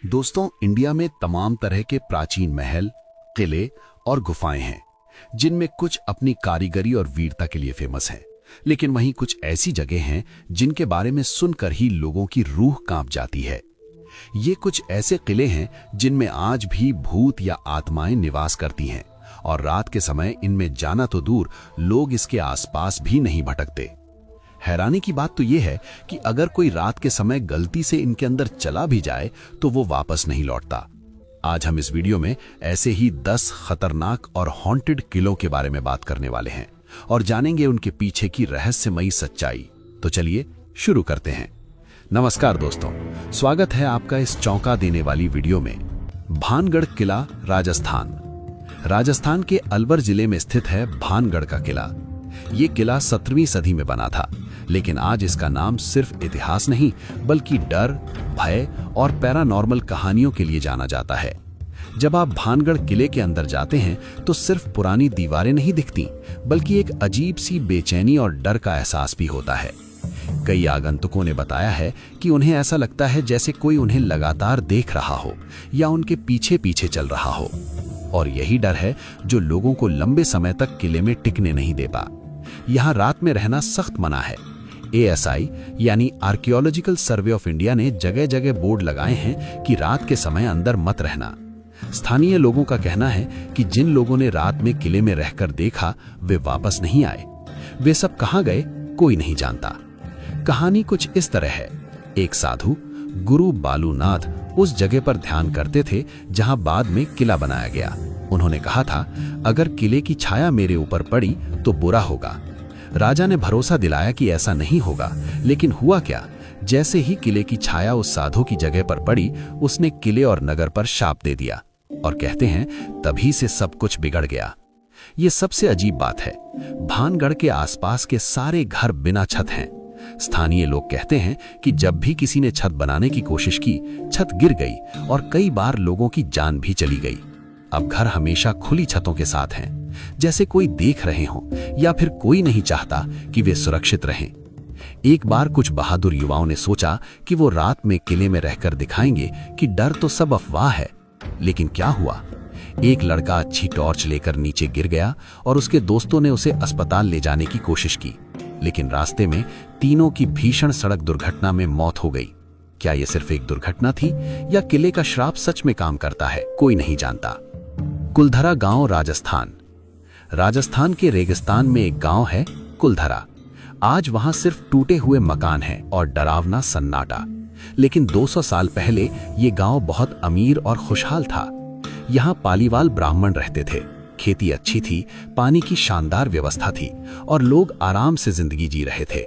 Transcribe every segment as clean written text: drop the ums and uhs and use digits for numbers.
दोस्तों, इंडिया में तमाम तरह के प्राचीन महल, किले और गुफाएं हैं, जिनमें कुछ अपनी कारीगरी और वीरता के लिए फेमस हैं। लेकिन वहीं कुछ ऐसी जगह हैं जिनके बारे में सुनकर ही लोगों की रूह कांप जाती है। ये कुछ ऐसे किले हैं जिनमें आज भी भूत या आत्माएं निवास करती हैं और रात के समय इनमें जाना तो दूर, लोग इसके आसपास भी नहीं भटकते। हैरानी की बात तो यह है कि अगर कोई रात के समय गलती से इनके अंदर चला भी जाए तो वो वापस नहीं लौटता। आज हम इस वीडियो में ऐसे ही 10 खतरनाक और हॉन्टेड किलों के बारे में बात करने वाले हैं और जानेंगे उनके पीछे की रहस्यमयी सच्चाई। तो चलिए शुरू करते हैं। नमस्कार दोस्तों, स्वागत है आपका इस चौंका देने वाली वीडियो में। भानगढ़ किला, राजस्थान के अलवर जिले में स्थित है भानगढ़ का किला। ये किला 17वीं सदी में बना था, लेकिन आज इसका नाम सिर्फ इतिहास नहीं बल्कि डर, भय और पैरानॉर्मल कहानियों के लिए जाना जाता है। जब आप भानगढ़ किले के अंदर जाते हैं तो सिर्फ पुरानी दीवारें नहीं दिखती, बल्कि एक अजीब सी बेचैनी और डर का एहसास भी होता है। कई आगंतुकों ने बताया है कि उन्हें ऐसा लगता है जैसे कोई उन्हें लगातार देख रहा हो या उनके पीछे पीछे चल रहा हो। और यही डर है जो लोगों को लंबे समय तक किले में टिकने नहीं देता। यहाँ रात में रहना सख्त मना है। ASI यानी आर्कियोलॉजिकल सर्वे ऑफ इंडिया ने जगह जगह बोर्ड लगाए हैं कि रात के समय अंदर मत रहना। स्थानीय लोगों का कहना है कि जिन लोगों ने रात में किले में रहकर देखा वे वापस नहीं आए। वे सब कहाँ गए कोई नहीं जानता। कहानी कुछ इस तरह है। एक साधु गुरु बालूनाथ उस जगह पर ध्यान करते थे जहां बाद में किला बनाया गया। उन्होंने कहा था, अगर किले की छाया मेरे ऊपर पड़ी तो बुरा होगा। राजा ने भरोसा दिलाया कि ऐसा नहीं होगा, लेकिन हुआ क्या? जैसे ही किले की छाया उस साधु की जगह पर पड़ी, उसने किले और नगर पर शाप दे दिया और कहते हैं तभी से सब कुछ बिगड़ गया। ये सबसे अजीब बात है। भानगढ़ के आसपास के सारे घर बिना छत हैं। स्थानीय लोग कहते हैं कि जब भी किसी ने छत बनाने की कोशिश की, छत गिर गई और कई बार लोगों की जान भी चली गई। अब घर हमेशा खुली छतों के साथ हैं, जैसे कोई देख रहे हों या फिर कोई नहीं चाहता कि वे सुरक्षित रहें। एक बार कुछ बहादुर युवाओं ने सोचा कि वो रात में किले में रहकर दिखाएंगे कि डर तो सब अफवाह है। लेकिन क्या हुआ? एक लड़का अच्छी टॉर्च लेकर नीचे गिर गया और उसके दोस्तों ने उसे अस्पताल ले जाने की कोशिश की, लेकिन रास्ते में तीनों की भीषण सड़क दुर्घटना में मौत हो गई। क्या यह सिर्फ एक दुर्घटना थी या किले का श्राप सच में काम करता है, कोई नहीं जानता। कुलधरा गांव, राजस्थान के रेगिस्तान में एक गांव है कुलधरा। आज वहां सिर्फ टूटे हुए मकान हैं और डरावना सन्नाटा। लेकिन 200 साल पहले ये गांव बहुत अमीर और खुशहाल था। यहाँ पालीवाल ब्राह्मण रहते थे, खेती अच्छी थी, पानी की शानदार व्यवस्था थी और लोग आराम से जिंदगी जी रहे थे।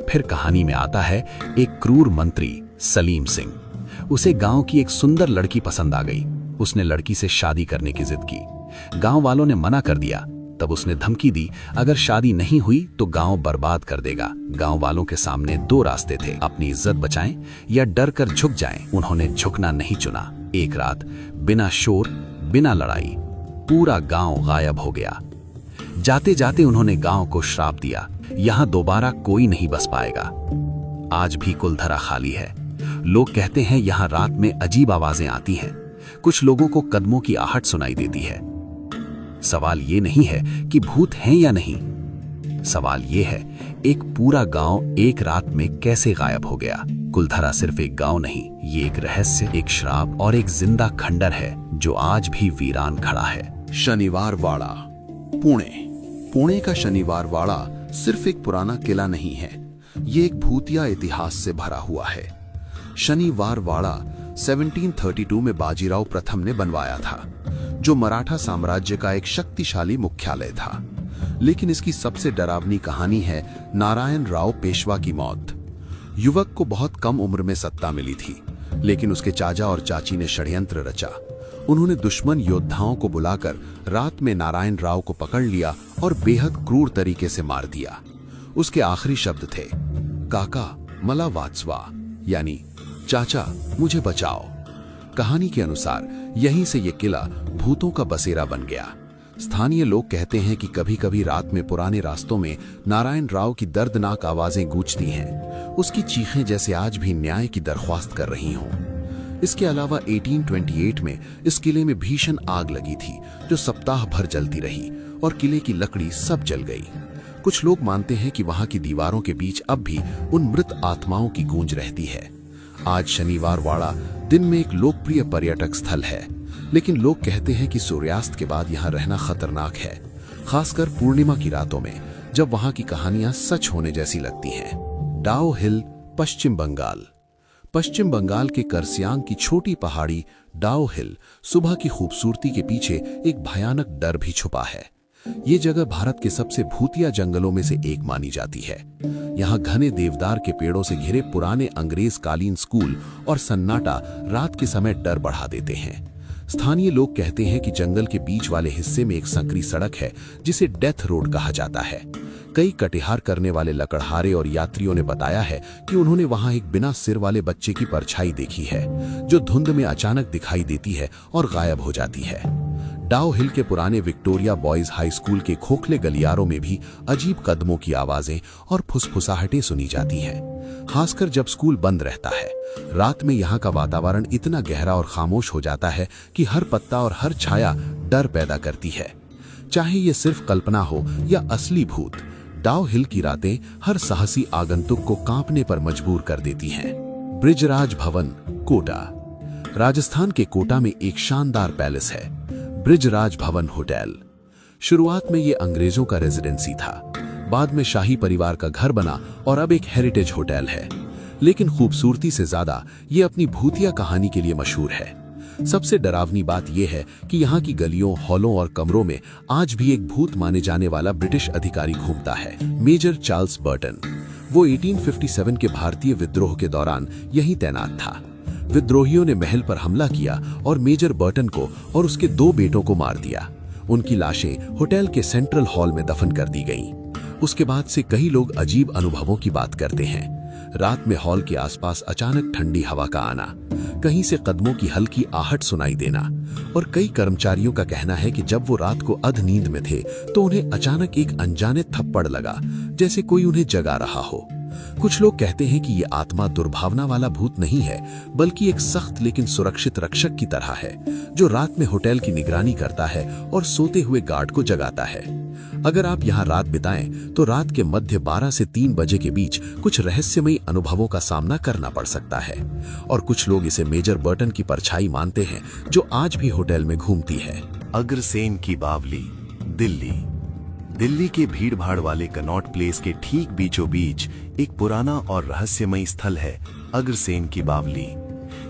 फिर कहानी में आता है एक क्रूर मंत्री सलीम सिंह। उसे गांव की एक सुंदर लड़की पसंद आ गई। उसने लड़की से शादी करने की जिद की। गांव वालों ने मना कर दिया। तब उसने धमकी दी, अगर शादी नहीं हुई तो गांव बर्बाद कर देगा। गांव वालों के सामने 2 रास्ते थे, अपनी इज्जत बचाएं या डर कर झुक जाएं। उन्होंने झुकना नहीं चुना। एक रात बिना शोर, बिना लड़ाई, पूरा गांव गायब हो गया। जाते जाते उन्होंने गांव को श्राप दिया, यहां दोबारा कोई नहीं बस पाएगा। आज भी कुलधरा खाली है। लोग कहते हैं यहां रात में अजीब आवाजें आती हैं। कुछ लोगों को कदमों की आहट सुनाई देती है। सवाल ये नहीं है कि भूत हैं या नहीं, सवाल ये है एक पूरा गांव एक रात में कैसे गायब हो गया। कुलधरा सिर्फ एक गांव नहीं, ये एक रहस्य, एक श्राप और एक जिंदा खंडर है जो आज भी वीरान खड़ा है। शनिवार वाड़ा, पुणे का शनिवार वाड़ा सिर्फ एक पुराना किला नहीं है, ये एक भूतिया इतिहास से भरा हुआ है। शनिवार वाड़ा 1732 में बाजीराव प्रथम ने बनवाया था, जो मराठा साम्राज्य का एक शक्तिशाली मुख्यालय था। लेकिन इसकी सबसे डरावनी कहानी है नारायण राव पेशवा की मौत। युवक को बहुत कम उम्र में सत्ता मिली थी, लेकिन उसके चाचा और चाची ने षड्यंत्र रचा। उन्होंने दुश्मन योद्धाओं को बुलाकर रात में नारायण राव को पकड़ लिया और बेहद क्रूर तरीके से मार दिया। उसके आखिरी शब्द थे, काका मला वाचवा, यानी चाचा मुझे बचाओ। कहानी के अनुसार यहीं से ये किला भूतों का बसेरा बन गया। स्थानीय लोग कहते हैं कि कभी कभी रात में पुराने रास्तों में नारायण राव की दर्दनाक आवाजें गूंजती हैं। उसकी चीखें जैसे आज भी न्याय की दरख्वास्त कर रही हों। इसके अलावा 1828 में इस किले में भीषण आग लगी थी जो सप्ताह भर जलती रही और किले की लकड़ी सब जल गई। कुछ लोग मानते हैं कि वहां की दीवारों के बीच अब भी उन मृत आत्माओं की गूंज रहती है। आज शनिवार वाड़ा दिन में एक लोकप्रिय पर्यटक स्थल है, लेकिन लोग कहते हैं कि सूर्यास्त के बाद यहाँ रहना खतरनाक है, खासकर पूर्णिमा की रातों में जब वहां की कहानियां सच होने जैसी लगती हैं। डाओ हिल, पश्चिम बंगाल। पश्चिम बंगाल के करसियांग की छोटी पहाड़ी डाओ हिल सुबह की खूबसूरती के पीछे एक भयानक डर भी छुपा है। ये जगह भारत के सबसे भूतिया जंगलों में से एक मानी जाती है। यहाँ घने देवदार के पेड़ों से घिरे पुराने अंग्रेज कालीन स्कूल और सन्नाटा रात के समय डर बढ़ा देते हैं। स्थानीय लोग कहते हैं कि जंगल के बीच वाले हिस्से में एक संकरी सड़क है जिसे डेथ रोड कहा जाता है। कई कटिहार करने वाले लकड़हारे और यात्रियों ने बताया है कि उन्होंने वहां एक बिना सिर वाले बच्चे की परछाई देखी है जो धुंध में अचानक दिखाई देती है और गायब हो जाती है। डाओ हिल के पुराने विक्टोरिया बॉयज हाई स्कूल के खोखले गलियारों में भी अजीब कदमों की आवाजें और फुसफुसाहटें सुनी जाती हैं, खासकर जब स्कूल बंद रहता है। रात में यहाँ का वातावरण इतना गहरा और खामोश हो जाता है कि हर पत्ता और हर छाया डर पैदा करती है। चाहे ये सिर्फ कल्पना हो या असली भूत, डाओ हिल की रातें हर साहसी आगंतुक को कांपने पर मजबूर कर देती हैं। ब्रिजराज भवन, कोटा। राजस्थान के कोटा में एक शानदार पैलेस है, ब्रिजराज भवन होटल। शुरुआत में ये अंग्रेजों का रेजिडेंसी था, बाद में शाही परिवार का घर बना और अब एक हेरिटेज होटल है। लेकिन खूबसूरती से ज्यादा ये अपनी भूतिया कहानी के लिए मशहूर है। सबसे डरावनी बात यह है कि यहाँ की गलियों, हॉलों और कमरों में आज भी एक भूत माने जाने वाला ब्रिटिश अधिकारी घूमता है, मेजर चार्ल्स बर्टन। वो 1857 के भारतीय विद्रोह के दौरान यहीं तैनात था। विद्रोहियों ने महल पर हमला किया और मेजर बर्टन को और उसके 2 बेटों को मार दिया। उनकी लाशें होटल के सेंट्रल हॉल में दफन कर दी गईं। उसके बाद से कई लोग अजीब अनुभवों की बात करते हैं। रात में हॉल के आसपास अचानक ठंडी हवा का आना, कहीं से कदमों की हल्की आहट सुनाई देना, और कई कर्मचारियों का कहना है कि जब वो रात को अध नींद में थे तो उन्हें अचानक एक अनजाने थप्पड़ लगा, जैसे कोई उन्हें जगा रहा हो। कुछ लोग कहते हैं कि ये आत्मा दुर्भावना वाला भूत नहीं है, बल्कि एक सख्त लेकिन सुरक्षित रक्षक की तरह है जो रात में होटल की निगरानी करता है और सोते हुए गार्ड को जगाता है। अगर आप यहाँ रात बिताएं तो रात के मध्य 12 से 3 बजे के बीच कुछ रहस्यमयी अनुभवों का सामना करना पड़ सकता है। और कुछ लोग इसे मेजर बर्टन की परछाई मानते हैं जो आज भी होटल में घूमती है। अग्रसेन की बावली, दिल्ली। दिल्ली के भीड़भाड़ वाले कनॉट प्लेस के ठीक बीचों बीच एक पुराना और रहस्यमयी स्थल है, अग्रसेन की बावली।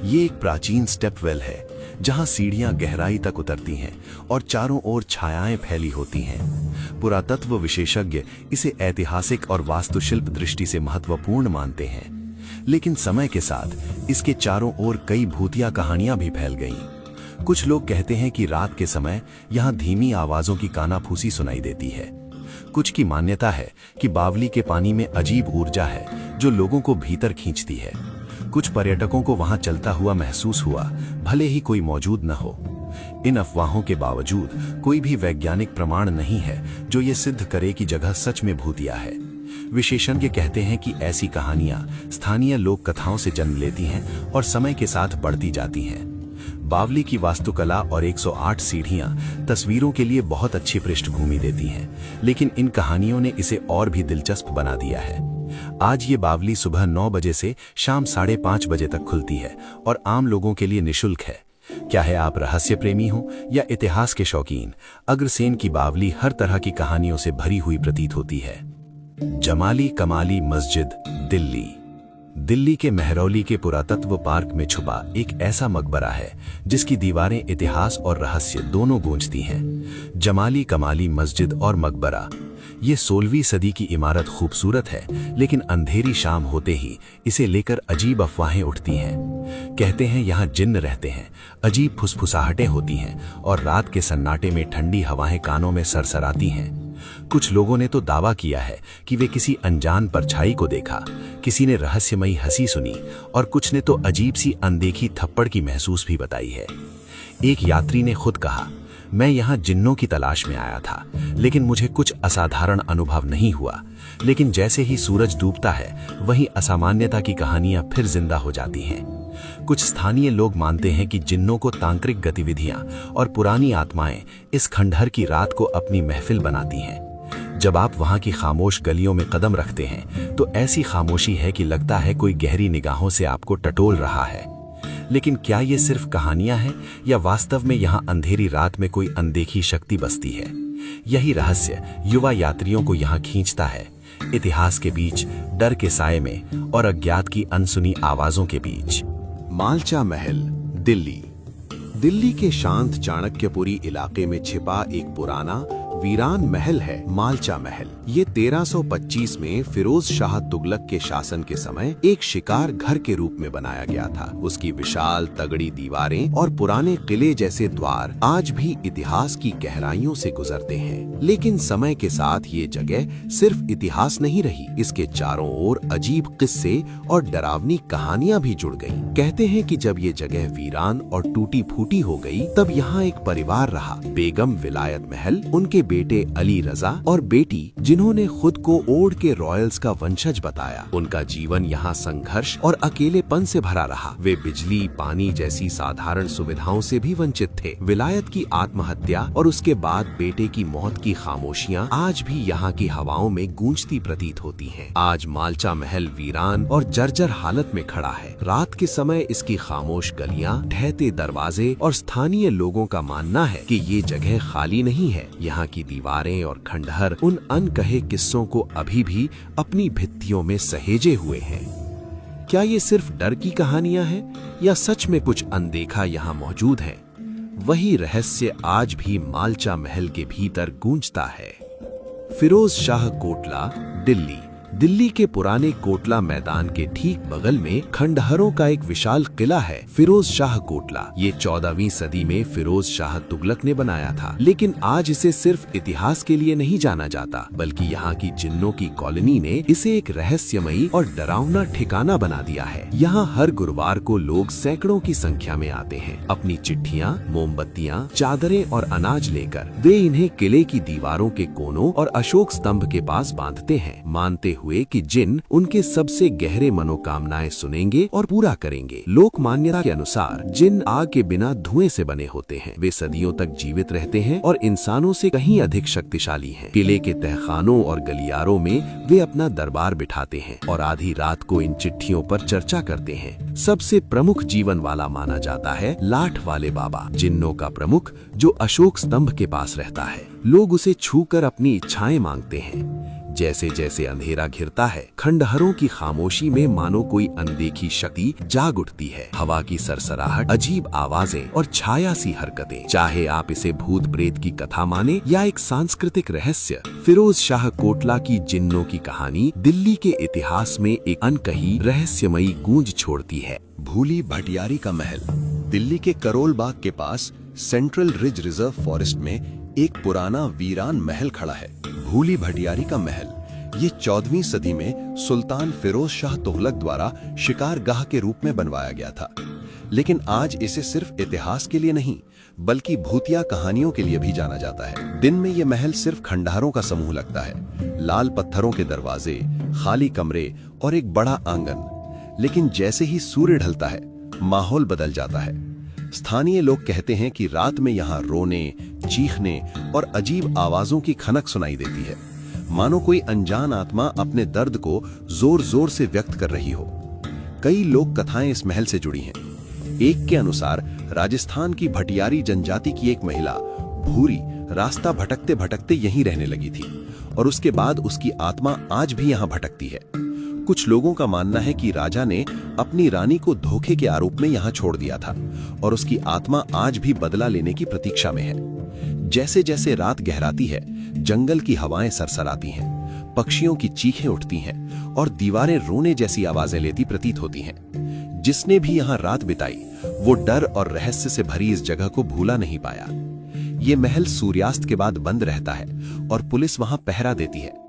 ये एक प्राचीन स्टेपवेल है जहां सीढ़ियां गहराई तक उतरती हैं और चारों ओर छायाएं फैली होती हैं। पुरातत्व विशेषज्ञ इसे ऐतिहासिक और वास्तुशिल्प दृष्टि से महत्वपूर्ण मानते हैं, लेकिन समय के साथ इसके चारों ओर कई भूतिया कहानियां भी फैल गईं। कुछ लोग कहते हैं कि रात के समय यहां धीमी आवाजों की कानाफूसी सुनाई देती है। कुछ की मान्यता है कि बावली के पानी में अजीब ऊर्जा है जो लोगों को भीतर खींचती है। कुछ पर्यटकों को वहां चलता हुआ महसूस हुआ, भले ही कोई मौजूद न हो। इन अफवाहों के बावजूद कोई भी वैज्ञानिक प्रमाण नहीं है जो ये सिद्ध करे कि जगह सच में भूतिया है। विशेषज्ञ कहते हैं कि ऐसी कहानियां स्थानीय लोक कथाओं से जन्म लेती हैं और समय के साथ बढ़ती जाती हैं। बावली की वास्तुकला और 108 सीढ़ियां तस्वीरों के लिए बहुत अच्छी पृष्ठभूमि देती हैं, लेकिन इन कहानियों ने इसे और भी दिलचस्प बना दिया है। आज ये बावली सुबह 9 बजे से शाम 5:30 बजे तक खुलती है और आम लोगों के लिए निशुल्क है। क्या है आप रहस्य प्रेमी हो या इतिहास के शौकीन, अग्रसेन की बावली हर तरह की कहानियों से भरी हुई प्रतीत होती है। जमाली कमाली मस्जिद, दिल्ली। दिल्ली के मेहरौली के पुरातत्व पार्क में छुपा एक ऐसा मकबरा है जिसकी दीवारें इतिहास और रहस्य दोनों गूंजती हैं। जमाली कमाली मस्जिद और मकबरा, ये 16वीं सदी की इमारत खूबसूरत है, लेकिन अंधेरी शाम होते ही इसे लेकर अजीब अफवाहें उठती हैं। कहते हैं यहाँ जिन्न रहते हैं, अजीब फुसफुसाहटें होती हैं और रात के सन्नाटे में ठंडी हवाएं कानों में सरसराती हैं। कुछ लोगों ने तो दावा किया है कि वे किसी अनजान परछाई को देखा, किसी ने रहस्यमयी हंसी सुनी और कुछ ने तो अजीब सी अनदेखी थप्पड़ की महसूस भी बताई है। एक यात्री ने खुद कहा, मैं यहाँ जिन्नों की तलाश में आया था, लेकिन मुझे कुछ असाधारण अनुभव नहीं हुआ। लेकिन जैसे ही सूरज डूबता है, वहीं असामान्यता की कहानियां फिर जिंदा हो जाती हैं। कुछ स्थानीय लोग मानते हैं कि जिन्नों को तांत्रिक गतिविधियां और पुरानी आत्माएं इस खंडहर की रात को अपनी महफिल बनाती हैं। जब आप वहां की खामोश गलियों में कदम रखते हैं तो ऐसी खामोशी है कि लगता है कोई गहरी निगाहों से आपको टटोल रहा है। लेकिन क्या ये सिर्फ कहानियां हैं या वास्तव में यहाँ अंधेरी रात में कोई अनदेखी शक्ति बसती है? यही रहस्य युवा यात्रियों को यहाँ खींचता है, इतिहास के बीच, डर के साए में और अज्ञात की अनसुनी आवाजों के बीच। मालचा महल, दिल्ली। दिल्ली के शांत चाणक्यपुरी इलाके में छिपा एक पुराना वीरान महल है मालचा महल। ये 1325 में फिरोज शाह तुगलक के शासन के समय एक शिकार घर के रूप में बनाया गया था। उसकी विशाल तगड़ी दीवारें और पुराने किले जैसे द्वार आज भी इतिहास की गहराइयों से गुजरते हैं। लेकिन समय के साथ ये जगह सिर्फ इतिहास नहीं रही, इसके चारों ओर अजीब किस्से और डरावनी कहानियां भी जुड़ गईं। कहते हैं कि जब ये जगह वीरान और टूटी फूटी हो गई, तब यहाँ एक परिवार रहा, बेगम विलायत महल, उनके बेटे अली रजा और बेटी, जिन्होंने खुद को ओढ़ के रॉयल्स का वंशज बताया। उनका जीवन यहाँ संघर्ष और अकेलेपन से भरा रहा। वे बिजली, पानी जैसी साधारण सुविधाओं से भी वंचित थे। विलायत की आत्महत्या और उसके बाद बेटे की मौत की खामोशियां आज भी यहाँ की हवाओं में गूंजती प्रतीत होती हैं। आज मालचा महल वीरान और जर्जर हालत में खड़ा है। रात के समय इसकी खामोश गलियां, ढहते दरवाजे और स्थानीय लोगों का मानना है कि ये जगह खाली नहीं है। यहाँ की दीवारें और खंडहर उन अनकहे किस्सों को अभी भी अपनी भित्तियों में सहेजे हुए हैं। क्या ये सिर्फ डर की कहानियां हैं या सच में कुछ अनदेखा यहाँ मौजूद है? वही रहस्य आज भी मालचा महल के भीतर गूंजता है। फिरोज शाह कोटला, दिल्ली। दिल्ली के पुराने कोटला मैदान के ठीक बगल में खंडहरों का एक विशाल किला है, फिरोज शाह कोटला। ये 14वीं सदी में फिरोज शाह तुगलक ने बनाया था, लेकिन आज इसे सिर्फ इतिहास के लिए नहीं जाना जाता, बल्कि यहाँ की जिन्नों की कॉलोनी ने इसे एक रहस्यमयी और डरावना ठिकाना बना दिया है। यहाँ हर गुरुवार को लोग सैकड़ों की संख्या में आते हैं, अपनी चिट्ठियाँ, मोमबत्तियाँ, चादरें और अनाज लेकर। वे इन्हें किले की दीवारों के कोनों और अशोक स्तंभ के पास बांधते हैं, मानते हुए कि जिन उनके सबसे गहरे मनोकामनाएं सुनेंगे और पूरा करेंगे। लोक मान्यता के अनुसार जिन आग के बिना धुएं से बने होते हैं। वे सदियों तक जीवित रहते हैं और इंसानों से कहीं अधिक शक्तिशाली हैं। किले के तहखानों और गलियारों में वे अपना दरबार बिठाते हैं और आधी रात को इन चिट्ठियों पर चर्चा करते हैं। सबसे प्रमुख जीवन वाला माना जाता है लाठ वाले बाबा, जिन्नों का प्रमुख, जो अशोक स्तंभ के पास रहता है। लोग उसे छूकर अपनी इच्छाएं मांगते हैं। जैसे जैसे अंधेरा घिरता है, खंडहरों की खामोशी में मानो कोई अनदेखी शक्ति जाग उठती है। हवा की सरसराहट, अजीब आवाजें और छाया सी हरकतें। चाहे आप इसे भूत प्रेत की कथा माने या एक सांस्कृतिक रहस्य, फिरोज शाह कोटला की जिन्नों की कहानी दिल्ली के इतिहास में एक अनकही रहस्यमयी गूंज छोड़ती है। भूली भटियारी का महल। दिल्ली के करोल बाग के पास सेंट्रल रिज रिजर्व फॉरेस्ट में एक पुराना वीरान महल खड़ा है, भूली भटियारी का महल। ये 14वीं सदी में सुल्तान फिरोज शाह तुगलक द्वारा शिकारगाह के रूप में बनवाया गया था। लेकिन आज इसे सिर्फ इतिहास के लिए नहीं, बल्कि भूतिया कहानियों के लिए भी जाना जाता है। दिन में ये महल सिर्फ खंडहरों का समूह लगता है, लाल पत्थरों के दरवाजे, खाली कमरे और एक बड़ा आंगन। लेकिन जैसे ही सूर्य ढलता है, माहौल बदल जाता है। स्थानीय लोग कहते हैं कि रात में यहाँ रोने, चीखने और अजीब आवाजों की खनक सुनाई देती है, मानो कोई अनजान आत्मा अपने दर्द को जोर जोर से व्यक्त कर रही हो। कई लोक कथाएं इस महल से जुड़ी हैं। एक के अनुसार राजस्थान की भटियारी जनजाति की एक महिला भूरी रास्ता भटकते भटकते यहीं रहने लगी थी और उसके बाद उसकी आत्मा आज भी यहाँ भटकती है। कुछ लोगों का मानना है कि राजा ने अपनी रानी को धोखे के आरोप में यहाँ छोड़ दिया था और उसकी आत्मा आज भी बदला लेने की प्रतीक्षा में है। जैसे जैसे रात गहराती है, जंगल की हवाएं सरसराती हैं, पक्षियों की चीखें उठती हैं और दीवारें रोने जैसी आवाजें लेती प्रतीत होती हैं। जिसने भी यहाँ रात बिताई, वो डर और रहस्य से भरी इस जगह को भूला नहीं पाया। ये महल सूर्यास्त के बाद बंद रहता है और पुलिस वहां पहरा देती है।